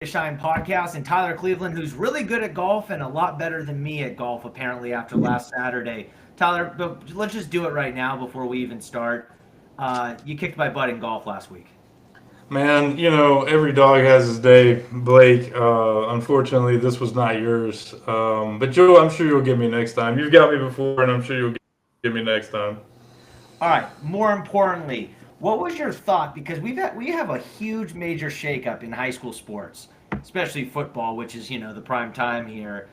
Shine podcast, and Tyler Cleveland, who's really good at golf and a lot better than me at golf, apparently, after last Saturday. Tyler, but let's just do it right now before we even start. You kicked my butt in golf last week. Man, every dog has his day, Blake. Unfortunately, this was not yours. But Joe, I'm sure you'll get me next time. You've got me before, and I'm sure you'll get me next time. All right. More importantly, what was your thought? Because we have a huge major shakeup in high school sports, especially football, which is the prime time here.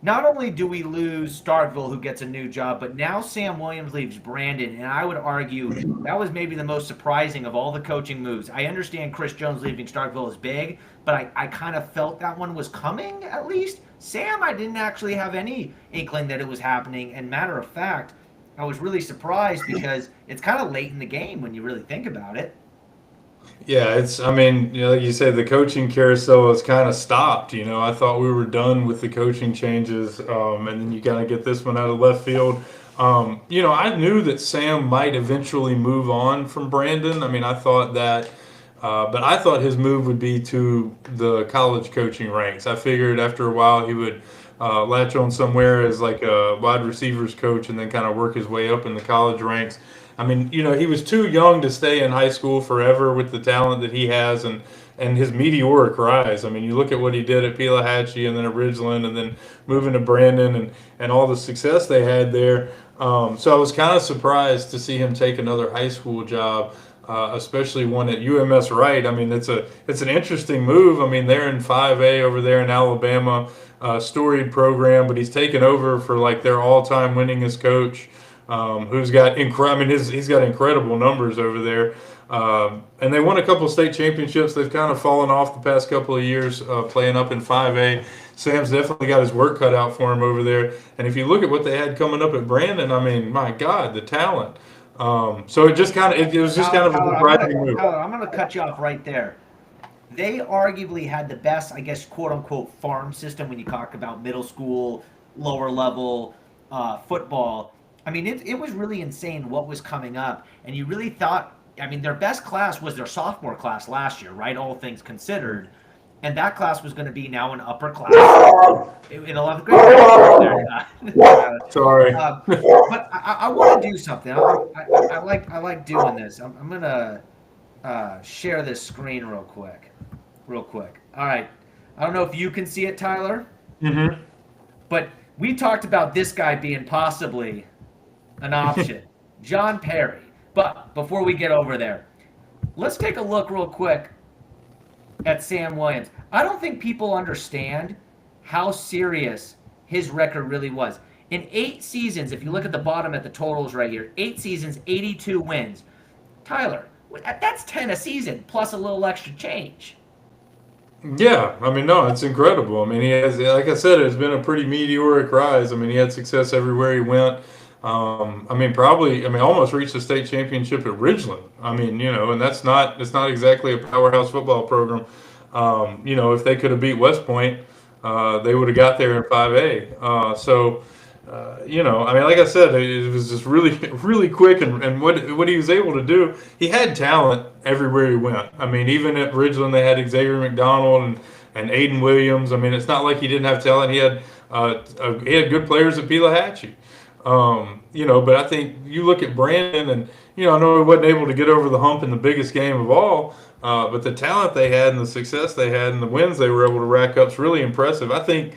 Not only do we lose Starkville, who gets a new job, but now Sam Williams leaves Brandon, and I would argue that was maybe the most surprising of all the coaching moves. I understand Chris Jones leaving Starkville is big, but I kind of felt that one was coming, at least. Sam, I didn't actually have any inkling that it was happening, and matter of fact, I was really surprised because it's kind of late in the game when you really think about it. Yeah, I mean, like you said, the coaching carousel has kind of stopped. I thought we were done with the coaching changes, and then you kind of get this one out of left field. I knew that Sam might eventually move on from Brandon. I mean, I thought that, but I thought his move would be to the college coaching ranks. I figured after a while he would latch on somewhere as like a wide receivers coach and then kind of work his way up in the college ranks. I mean, he was too young to stay in high school forever with the talent that he has and his meteoric rise. I mean, you look at what he did at Pelahatchie and then at Ridgeland and then moving to Brandon and all the success they had there. So I was kind of surprised to see him take another high school job, especially one at UMS Wright. I mean, it's an interesting move. I mean, they're in 5A over there in Alabama, storied program, but he's taken over for like their all-time winningest coach. Who's got I mean, he's got incredible numbers over there, and they won a couple of state championships. They've kind of fallen off the past couple of years playing up in 5A. Sam's definitely got his work cut out for him over there. And if you look at what they had coming up at Brandon, I mean, my God, the talent. So it just kind of it was just kind of a surprising move. Tyler, I'm gonna cut you off right there. They arguably had the best, I guess, quote unquote, farm system when you talk about middle school, lower level football. I mean, it was really insane what was coming up. And you really thought, I mean, their best class was their sophomore class last year, right? All things considered. And that class was going to be now an upper class in 11th grade. Sorry. But I want to do something. I like doing this. I'm going to share this screen real quick. Real quick. All right. I don't know if you can see it, Tyler. Mm-hmm. But we talked about this guy being possibly an option, John Perry. But before we get over there, let's take a look real quick at Sam Williams. I don't think people understand how serious his record really was. In 8 seasons, if you look at the bottom at the totals right here, 8 seasons, 82 wins. Tyler, that's 10 a season plus a little extra change. Yeah, I mean, no, it's incredible. I mean, he has, like I said, it's been a pretty meteoric rise. I mean, he had success everywhere he went. I mean, almost reached the state championship at Ridgeland. I mean, and it's not exactly a powerhouse football program. If they could have beat West Point, they would have got there in 5A. I mean, like I said, it was just really, really quick, and what he was able to do, he had talent everywhere he went. I mean, even at Ridgeland, they had Xavier McDonald and Aiden Williams. I mean, it's not like he didn't have talent. He had good players at Pelahatchie. But I think you look at Brandon, and I know he wasn't able to get over the hump in the biggest game of all, but the talent they had and the success they had and the wins they were able to rack up is really impressive. I think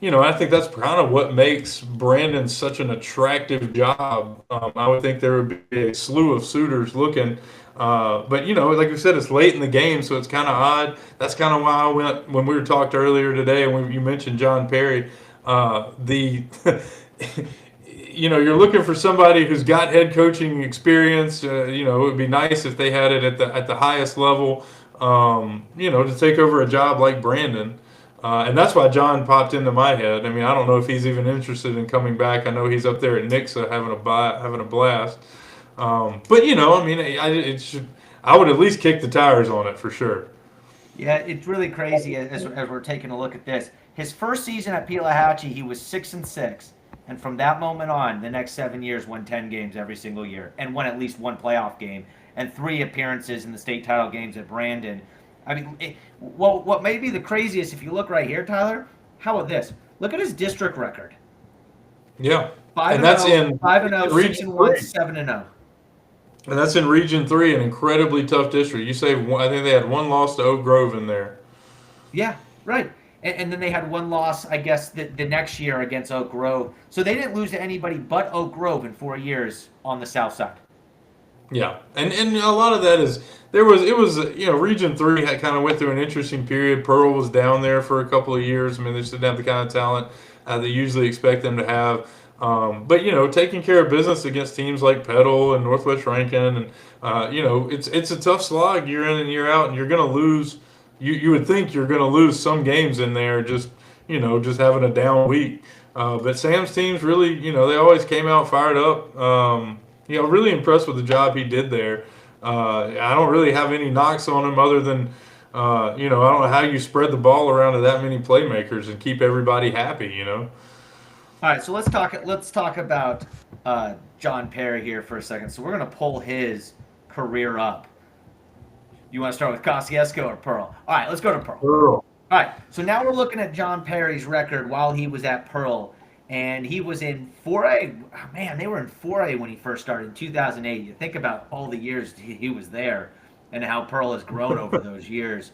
that's kind of what makes Brandon such an attractive job. I would think there would be a slew of suitors looking. But like we said, it's late in the game, so it's kind of odd. That's kind of why I went when we were talked earlier today, and when you mentioned John Perry. The you're looking for somebody who's got head coaching experience. It would be nice if they had it at the highest level. To take over a job like Brandon. And that's why John popped into my head. I mean, I don't know if he's even interested in coming back. I know he's up there at Nixa having a blast. But I mean, I would at least kick the tires on it for sure. Yeah, it's really crazy as we're taking a look at this. His first season at Pelahatchie, he was 6-6. And from that moment on, the next 7 years, won 10 games every single year and won at least one playoff game and 3 appearances in the state title games at Brandon. I mean, well, what may be the craziest if you look right here, Tyler? How about this? Look at his district record: Yeah, 5 and and that's 0, in 5 and 0, 6 Region and 1, Three, 7 and 0. and that's in Region Three, an incredibly tough district. You say I think they had one loss to Oak Grove in there. Yeah, right. And then they had one loss, I guess, the next year against Oak Grove. So they didn't lose to anybody but Oak Grove in 4 years on the south side. Yeah, and a lot of that is it was Region Three had kind of went through an interesting period. Pearl was down there for a couple of years. I mean, they just didn't have the kind of talent they usually expect them to have. But taking care of business against teams like Petal and Northwest Rankin, and it's a tough slog year in and year out, and you're going to lose. You would think you're going to lose some games in there, just having a down week. But Sam's teams really, they always came out fired up. Really impressed with the job he did there. I don't really have any knocks on him other than, I don't know how you spread the ball around to that many playmakers and keep everybody happy. All right, so let's talk about John Perry here for a second. So we're gonna pull his career up. You want to start with Kosciuszko or Pearl? All right, let's go to Pearl. Earl. All right, so now we're looking at John Perry's record while he was at Pearl, and he was in 4A. Oh, man, they were in 4A when he first started in 2008. You think about all the years he was there and how Pearl has grown over those years.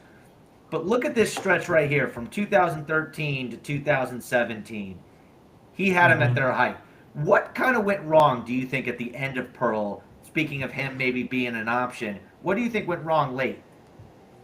But look at this stretch right here from 2013 to 2017. He had them at their height. What kind of went wrong, do you think, at the end of Pearl? Speaking of him maybe being an option, what do you think went wrong late?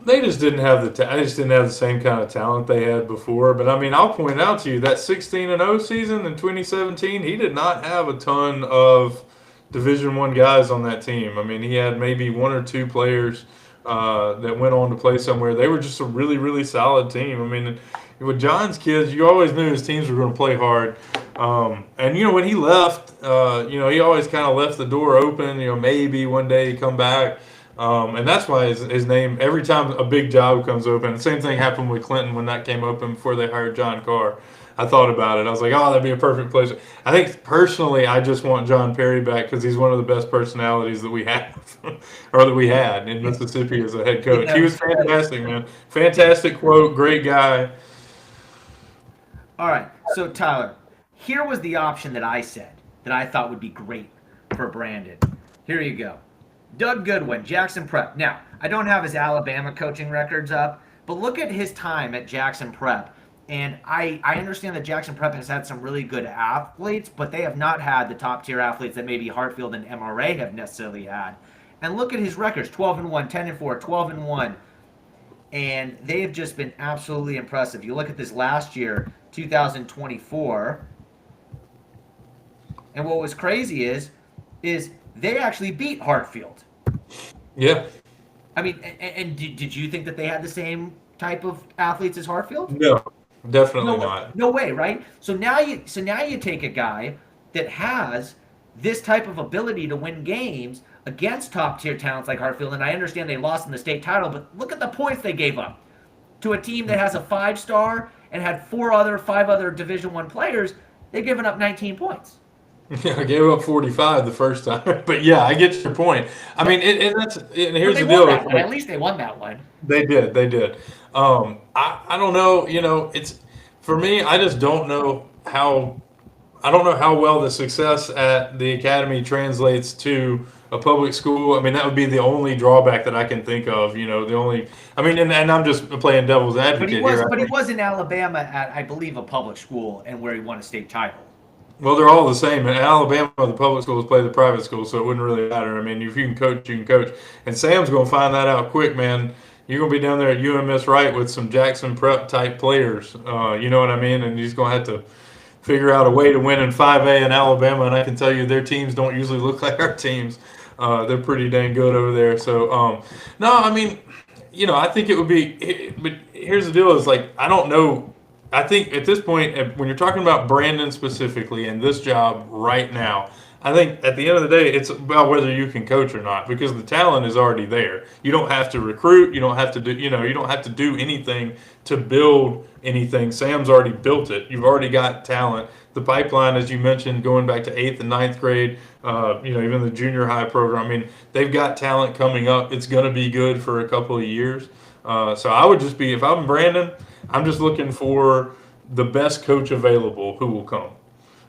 They just didn't have I just didn't have the same kind of talent they had before. But I mean, I'll point out to you that 16-0 season in 2017, he did not have a ton of Division One guys on that team. I mean, he had maybe one or two players that went on to play somewhere. They were just a really, really solid team. I mean, with John's kids, you always knew his teams were going to play hard. And when he left, he always kind of left the door open. Maybe one day he'd come back. And that's why his name, every time a big job comes open, the same thing happened with Clinton when that came open before they hired John Carr. I thought about it. I was like, oh, that'd be a perfect place. I think personally, I just want John Perry back because he's one of the best personalities that we have, or that we had in Mississippi as a head coach. He was fantastic, man. Fantastic quote, great guy. All right, so Tyler, here was the option that I said that I thought would be great for Brandon. Here you go. Doug Goodwin, Jackson Prep. Now, I don't have his Alabama coaching records up, but look at his time at Jackson Prep. And I understand that Jackson Prep has had some really good athletes, but they have not had the top tier athletes that maybe Hartfield and MRA have necessarily had. And look at his records: 12-1, 10-4, 12-1. And they have just been absolutely impressive. You look at this last year, 2024. And what was crazy is they actually beat Hartfield. Yeah. I mean, and did you think that they had the same type of athletes as Hartfield? No, definitely not. No way, right? So now you take a guy that has this type of ability to win games against top tier talents like Hartfield, and I understand they lost in the state title, but look at the points they gave up to a team that has a 5-star and had 5 other Division I players. They've given up 19 points. Yeah, I gave up 45 the first time, but yeah, I get your point. I mean, and here's the deal. At least they won that one. They did. I don't know. It's for me. I just don't know how. I don't know how well the success at the academy translates to a public school. I mean, that would be the only drawback that I can think of. The only. I mean, and I'm just playing devil's advocate here. But he was in Alabama at, I believe, a public school, and where he won a state title. Well, they're all the same. In Alabama, the public schools play the private schools, so it wouldn't really matter. I mean, if you can coach, you can coach. And Sam's going to find that out quick, man. You're going to be down there at UMS Wright with some Jackson Prep type players. You know what I mean? And he's going to have to figure out a way to win in 5A in Alabama. And I can tell you their teams don't usually look like our teams. They're pretty dang good over there. So, no, I mean, I think it would be – but here's the deal is, like, I don't know – I think at this point, when you're talking about Brandon specifically and this job right now, I think at the end of the day, it's about whether you can coach or not, because the talent is already there. You don't have to recruit. You don't have to do, you don't have to do anything to build anything. Sam's already built it. You've already got talent. The pipeline, as you mentioned, going back to 8th and 9th grade, even the junior high program. I mean, they've got talent coming up. It's going to be good for a couple of years. So I would just be, if I'm Brandon, I'm just looking for the best coach available who will come.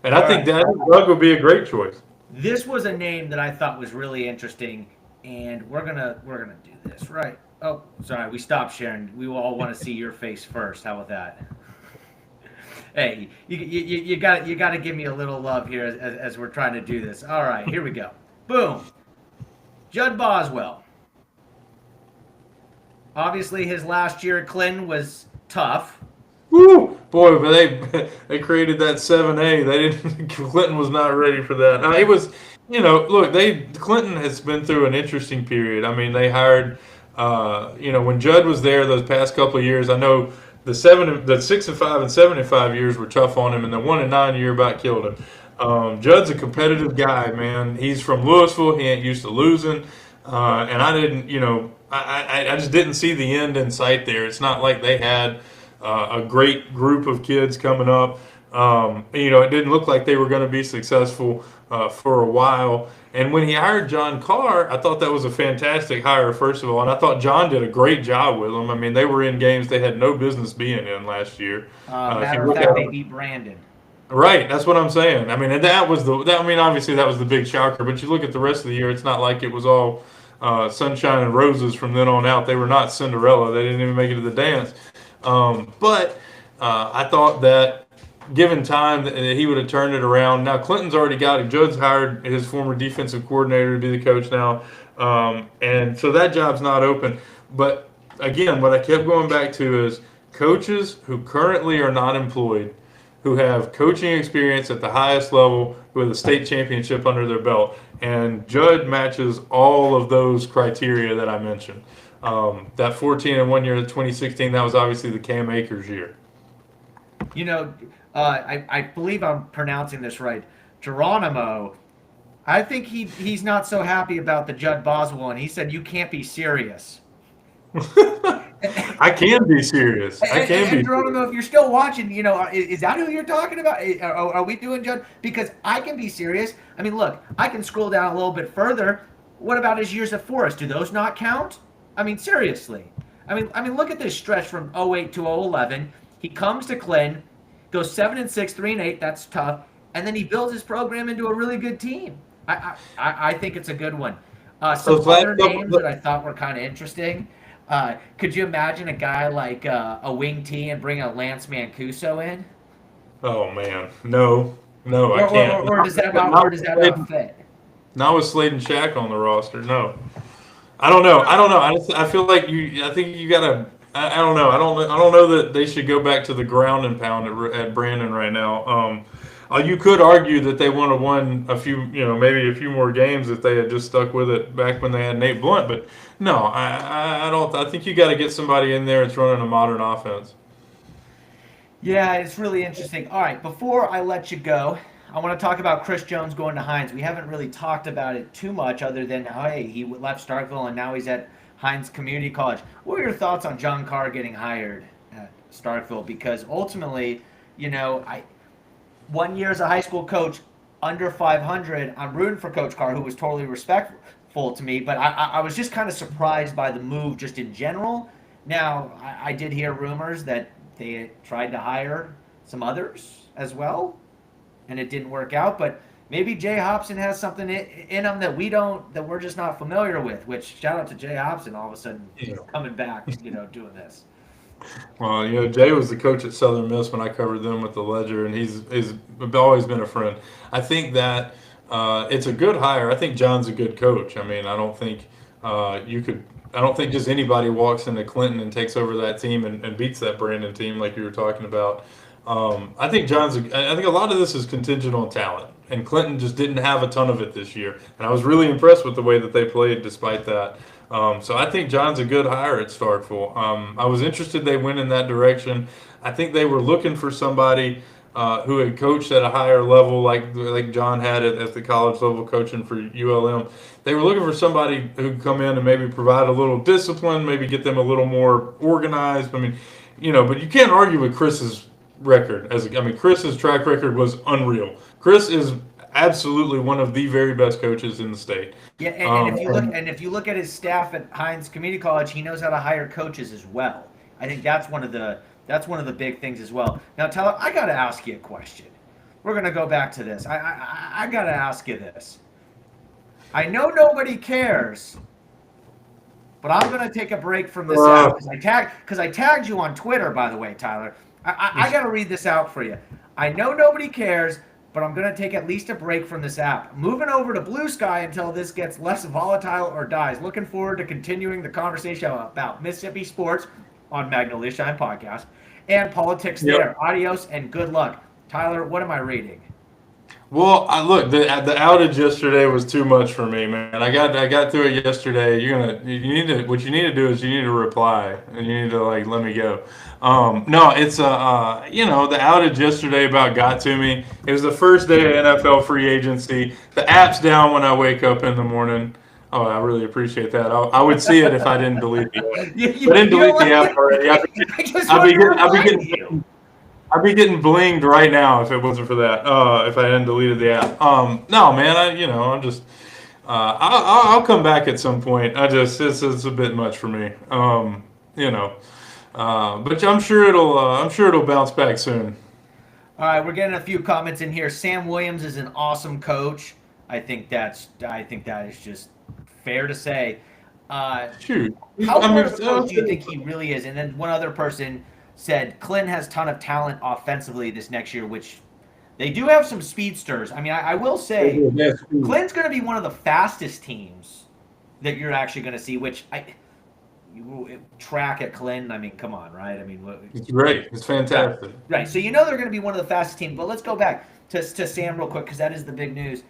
And I All think right. that Doug would be a great choice. This was a name that I thought was really interesting, and we're gonna do this right. Oh, sorry, we stopped sharing. We all want to see your face first. How about that? Hey, you got to give me a little love here as we're trying to do this. All right, here we go. Boom. Judd Boswell. Obviously, his last year at Clinton was tough. Woo! Boy, but they created that 7A. They didn't. Clinton was not ready for that. It was, look, Clinton has been through an interesting period. I mean, they hired, when Judd was there those past couple of years. I know the 6 and 5 and 7 and 5 years were tough on him, and the 1 and 9 year about killed him. Judd's a competitive guy, man. He's from Louisville. He ain't used to losing, and I didn't, I just didn't see the end in sight there. It's not like they had a great group of kids coming up. It didn't look like they were going to be successful for a while. And when he hired John Carr, I thought that was a fantastic hire, first of all. And I thought John did a great job with them. I mean, they were in games they had no business being in last year. Matter of fact, they beat Brandon. Right, that's what I'm saying. I mean, and obviously that was the big shocker. But you look at the rest of the year, it's not like it was all sunshine and roses from then on out. They were not Cinderella. They didn't even make it to the dance. But I thought that given time that he would have turned it around. Now Clinton's already got it. Judd's hired his former defensive coordinator to be the coach now, and so that job's not open. But again, what I kept going back to is coaches who currently are not employed, who have coaching experience at the highest level, who have a state championship under their belt, and Judd matches all of those criteria that I mentioned. That 14-1 year, 2016, that was obviously the Cam Akers year. I believe I'm pronouncing this right. Geronimo, I think he's not so happy about the Judd Boswell, and he said you can't be serious. I can be serious. I can be. Geronimo, if you're still watching, is that who you're talking about? Are we doing Judd? Because I can be serious. I mean, look, I can scroll down a little bit further. What about his years at Forest? Do those not count? I mean, seriously. I mean, look at this stretch from 08 to 011. He comes to Clinton, goes 7-6, 3-8. That's tough, and then he builds his program into a really good team. I think it's a good one. Some other names that I thought were kind of interesting. Could you imagine a guy like a wing T and bring a Lance Mancuso in? Oh man, no, I can't. Or does that not fit? Not with Slade and Shaq on the roster. No, I don't know. I feel like I think you gotta. I don't know. I don't know that they should go back to the ground and pound at Brandon right now. You could argue that they would have won a few, maybe a few more games if they had just stuck with it back when they had Nate Blunt. But no, I don't. I think you got to get somebody in there that's running a modern offense. Yeah, it's really interesting. All right, before I let you go, I want to talk about Chris Jones going to Hines. We haven't really talked about it too much other than, hey, he left Starkville and now he's at Hines Community College. What are your thoughts on John Carr getting hired at Starkville? Because ultimately, 1 year as a high school coach, under 500, I'm rooting for Coach Carr, who was totally respectful to me, but I was just kind of surprised by the move just in general. Now, I did hear rumors that they tried to hire some others as well, and it didn't work out, but maybe Jay Hobson has something in him that we're just not familiar with, which shout out to Jay Hobson all of a sudden coming back, doing this. Well, Jay was the coach at Southern Miss when I covered them with the Ledger, and he's always been a friend. I think that it's a good hire. I think John's a good coach. I mean, I don't think I don't think just anybody walks into Clinton and takes over that team and beats that Brandon team like you were talking about. I think I think a lot of this is contingent on talent, and Clinton just didn't have a ton of it this year. And I was really impressed with the way that they played despite that. So I think John's a good hire at Starkville. I was interested they went in that direction. I think they were looking for somebody who had coached at a higher level, like John had at the college level coaching for ULM. They were looking for somebody who could come in and maybe provide a little discipline, maybe get them a little more organized. I mean, but you can't argue with Chris's record. Chris's track record was unreal. Chris is absolutely one of the very best coaches in the state. Yeah, And and if you look at his staff at Hines Community College, he knows how to hire coaches as well. I think that's one of the big things as well. Now, Tyler, I got to ask you a question. We're gonna go back to this. I got to ask you this. I know nobody cares, but I'm gonna take a break from this app because I tagged you on Twitter, by the way, Tyler. I got to read this out for you. I know nobody cares, but I'm going to take at least a break from this app. Moving over to Blue Sky until this gets less volatile or dies. Looking forward to continuing the conversation about Mississippi sports on Magnolia Shine podcast and politics Yep. there. Adios and good luck. Tyler, what am I reading? Well, look, the outage yesterday was too much for me, man. I got through it yesterday. You need to what you need to do is you need to reply and you need to like let me go. No, it's the outage yesterday about got to me. It was the first day of NFL free agency. The app's down when I wake up in the morning. Oh, I really appreciate that. I would see it if I didn't delete the app. I didn't delete the app already. I'd be getting I'd be getting blinged right now if it wasn't for that. If I hadn't deleted the app. No, man. I'm just. I'll come back at some point. It's a bit much for me. But I'm sure it'll bounce back soon. All right, we're getting a few comments in here. Sam Williams is an awesome coach. I think that is just fair to say. Shoot. How good of a coach do you think he really is? And then one other person said Clinton has a ton of talent offensively this next year, which they do have some speedsters. I mean, I will say Clinton's going to be one of the fastest teams that you're actually going to see, which you track at Clinton. I mean, come on, right? I mean, it's great. It's fantastic. Right. So you know they're going to be one of the fastest teams. But let's go back to Sam real quick because that is the big news.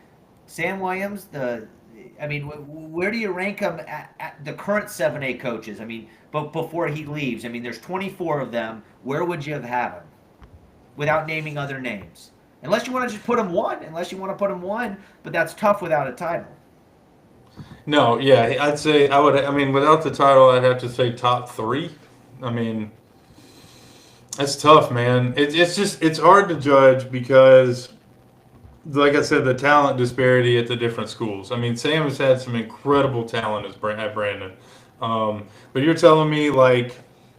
Sam Williams, where do you rank him at the current 7A coaches? I mean, but before he leaves, I mean, there's 24 of them. Where would you have had him without naming other names? Unless you want to just put him one, but that's tough without a title. No, yeah, I'd say I would. I mean, without the title, I'd have to say top 3. I mean, that's tough, man. It's hard to judge because, like I said, the talent disparity at the different schools. I mean, Sam has had some incredible talent at Brandon. But you're telling me, like,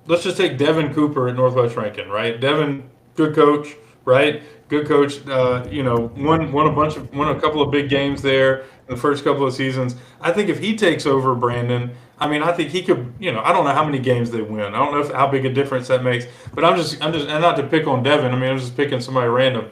let's just take Devin Cooper at Northwest Rankin, right? Devin, good coach, right? Good coach. Won a couple of big games there in the first couple of seasons. I think if he takes over Brandon, I mean, I think he could. I don't know how many games they win. I don't know how big a difference that makes. But and not to pick on Devin. I mean, I'm just picking somebody random.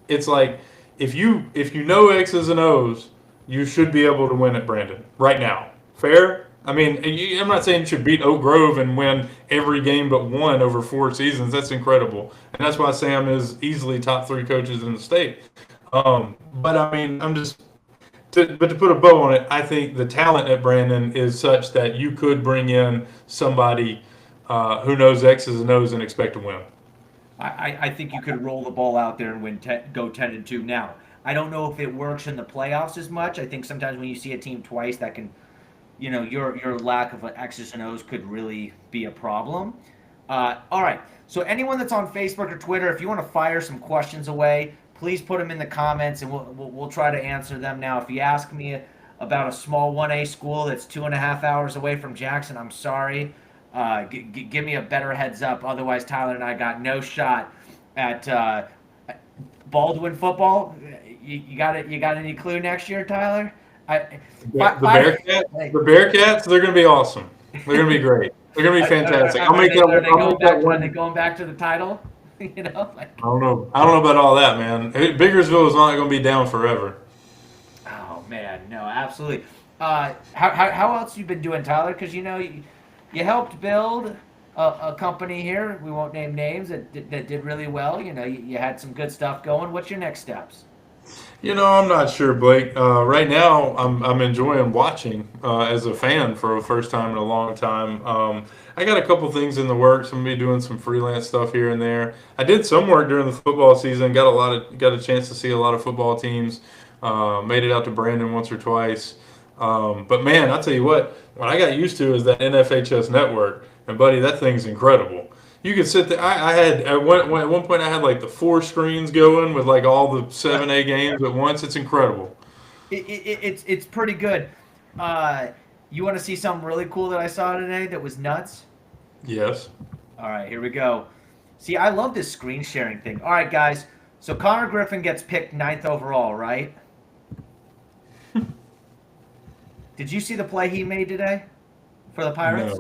It's like if you know X's and O's, you should be able to win at Brandon right now. Fair? I mean, I'm not saying you should beat Oak Grove and win every game but one over 4 seasons. That's incredible, and that's why Sam is easily top 3 coaches in the state. But I mean, to put a bow on it, I think the talent at Brandon is such that you could bring in somebody who knows X's and O's and expect to win. I think you could roll the ball out there and go 10-2. Now, I don't know if it works in the playoffs as much. I think sometimes when you see a team twice, that can, your lack of X's and O's could really be a problem. All right. So anyone that's on Facebook or Twitter, if you want to fire some questions away, please put them in the comments, and we'll try to answer them. Now, if you ask me about a small 1A school that's 2.5 hours away from Jackson, I'm sorry. Give me a better heads up. Otherwise, Tyler and I got no shot at Baldwin football. You got it. You got any clue next year, Tyler? The Bearcats, they're going to be awesome. They're going to be great. They're going to be fantastic. Are they going back to the title? I don't know. I don't know about all that, man. Biggersville is not going to be down forever. Oh man, no, absolutely. How else you been doing, Tyler? Because you helped build a company here. We won't name names that did really well. You had some good stuff going. What's your next steps? I'm not sure, Blake. Right now, I'm enjoying watching as a fan for the first time in a long time. I got a couple things in the works. I'm gonna be doing some freelance stuff here and there. I did some work during the football season. Got a chance to see a lot of football teams. Made it out to Brandon once or twice. But man, I'll tell you what I got used to is that NFHS network. And buddy, that thing's incredible. You could sit there. I had at one point I had like the 4 screens going with like all the 7A games at once. It's incredible. It's pretty good. Uh, you want to see something really cool that I saw today that was nuts? Yes. All right, here we go. See, I love this screen sharing thing. All right, guys. So Connor Griffin gets picked ninth overall, right? Did you see the play he made today for the Pirates?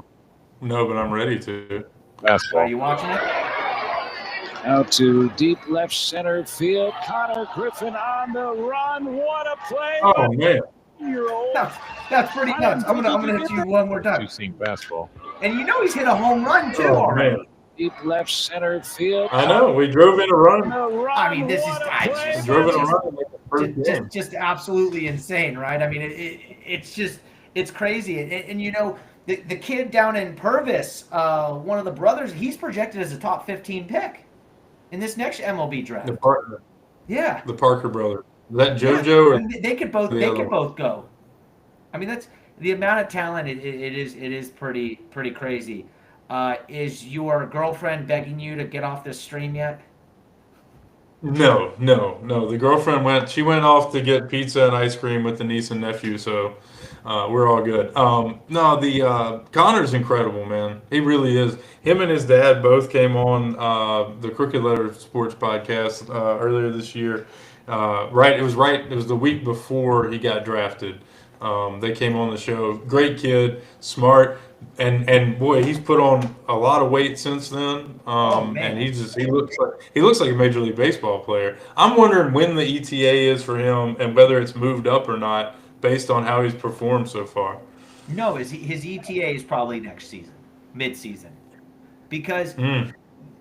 No. No, but I'm ready to. Are Fastball. you watching it? Out to deep left center field. Connor Griffin on the run. What a play! Oh man. Year-old. That's pretty nuts. I'm gonna hit you one more time. Two-seam fastball. And you know he's hit a home run too Oh, already. man. Deep left center field. I know. We drove in a run. I mean, this is We drove in a just, run like the first game. just absolutely insane, right? I mean, it's crazy. And you know, the kid down in Purvis, one of the brothers, he's projected as a top 15 pick in this next MLB draft. Yeah. The Parker brother. Is that JoJo or I mean, they could both go. I mean, that's the amount of talent. It is pretty crazy. Is your girlfriend begging you to get off this stream yet? No. The girlfriend went off to get pizza and ice cream with the niece and nephew, so we're all good. No, the Connor's incredible, man. He really is. Him and his dad both came on the Crooked Letter Sports podcast earlier this year. It was the week before he got drafted. They came on the show. Great kid, smart, and boy, he's put on a lot of weight since then. And he looks like a Major League Baseball player. I'm wondering when the ETA is for him and whether it's moved up or not based on how he's performed so far. No, his ETA is probably next season, mid-season, because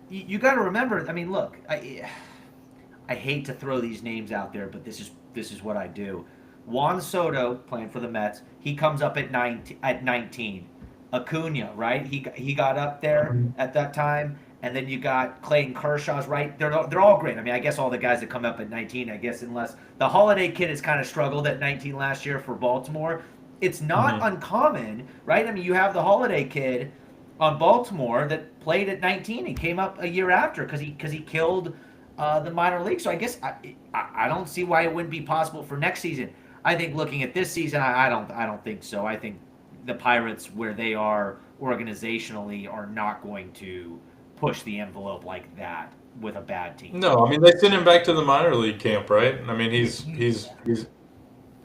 you got to remember. I mean, look, I hate to throw these names out there, but this is what I do. Juan Soto playing for the Mets. He comes up at 19. Acuna, right? He got up there at that time, and then you got Clayton Kershaw's right. They're all great. I mean, I guess all the guys that come up at 19. I guess unless the Holiday kid has kind of struggled at 19 last year for Baltimore. It's not uncommon, right? I mean, you have the Holiday kid on Baltimore that played at 19 and came up a year after because he killed the minor league. So I guess I don't see why it wouldn't be possible for next season. I think looking at this season, I don't think so. I think the Pirates, where they are organizationally, are not going to push the envelope like that with a bad team. No, I mean they sent him back to the minor league camp, right? I mean he's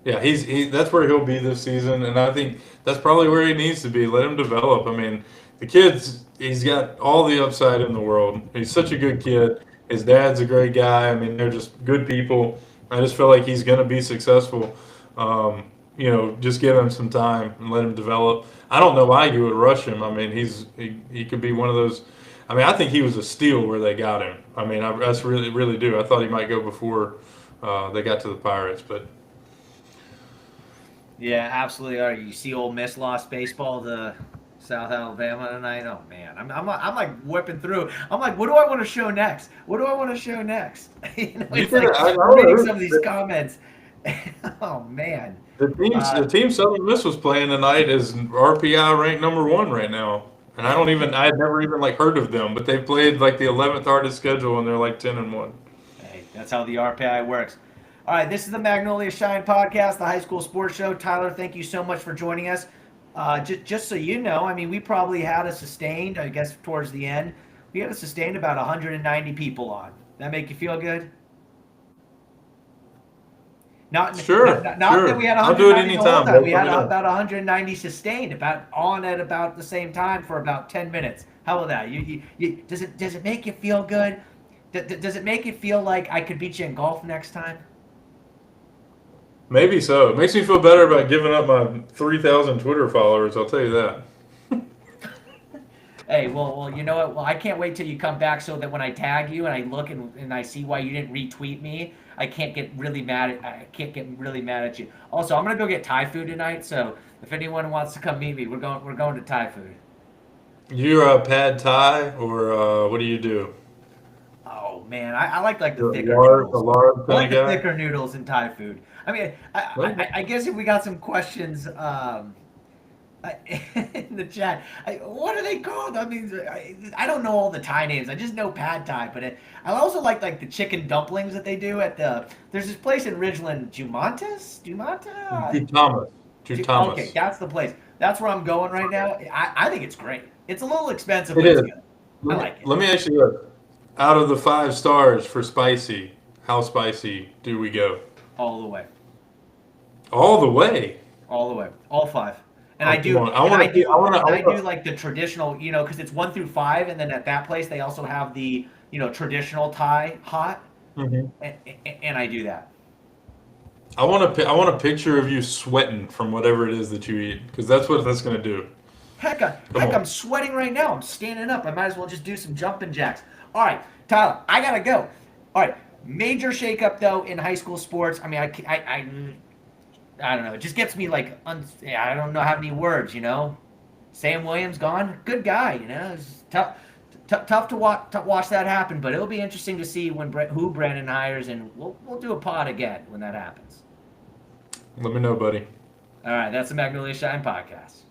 that's where he'll be this season, and I think that's probably where he needs to be. Let him develop. I mean, he's got all the upside in the world. He's such a good kid. His dad's a great guy. I mean, they're just good people. I just feel like he's going to be successful. Just give him some time and let him develop. I don't know why you would rush him. I mean, he could be one of those. I mean, I think he was a steal where they got him. I mean, I really do. I thought he might go before they got to the Pirates, but yeah, absolutely. All right, you see, Ole Miss lost baseball to South Alabama tonight. Oh man, I'm like whipping through. I'm like, what do I want to show next? What do I want to show next? It's like reading some of these comments. Oh man. The team Southern Miss was playing tonight is RPI ranked #1 right now, and I had never even heard of them, but they played like the 11th hardest schedule, and they're like 10-1. Hey, that's how the RPI works. All right, this is the Magnolia Shine podcast, the high school sports show. Tyler, thank you so much for joining us. Just so you know, I mean, we probably had a sustained, I guess towards the end, we had a sustained about 190 people on. That make you feel good? Not that we had 190 I'll do it anytime. the whole time. We had about 190 sustained, at about the same time for about 10 minutes. How about that? Does it make you feel good? Does it make you feel like I could beat you in golf next time? Maybe so. It makes me feel better about giving up my 3,000 Twitter followers. I'll tell you that. Hey, well, you know what? Well, I can't wait till you come back so that when I tag you and I look and I see why you didn't retweet me, I can't get really mad at you. Also, I'm gonna go get Thai food tonight, so if anyone wants to come meet me, we're going to Thai food. You're a pad Thai, or what do you do? Oh man, I like the You're thicker a noodles. large I like kind of the guy? thicker noodles in Thai food. I mean, I guess if we got some questions, In the chat, what are they called? I mean, I don't know all the Thai names. I just know pad Thai. But I also like the chicken dumplings that they do at the. There's this place in Ridgeland, Jumata. Thomas. Okay, that's the place. That's where I'm going right now. I think it's great. It's a little expensive, It but it's is. good. I like it Let me ask you this. Out of the 5 stars for spicy, how spicy do we go? all the way, All the way. all the way, all 5. And Oh, I come do, on. and I do, and I do wanna, like the traditional, because it's 1 through 5, and then at that place they also have the traditional Thai hot, Mhm. and I do that. I want a picture of you sweating from whatever it is that you eat, because that's what that's gonna do. Come Heck, on. I'm sweating right now. I'm standing up. I might as well just do some jumping jacks. All right, Tyler, I gotta go. All right, major shakeup though in high school sports. I mean, I don't know. It just gets me like, I don't know, have any words. Sam Williams gone. Good guy. It's tough to watch that happen. But it'll be interesting to see who Brandon hires, and we'll do a pod again when that happens. Let me know, buddy. All right, that's the Magnolia Shine podcast.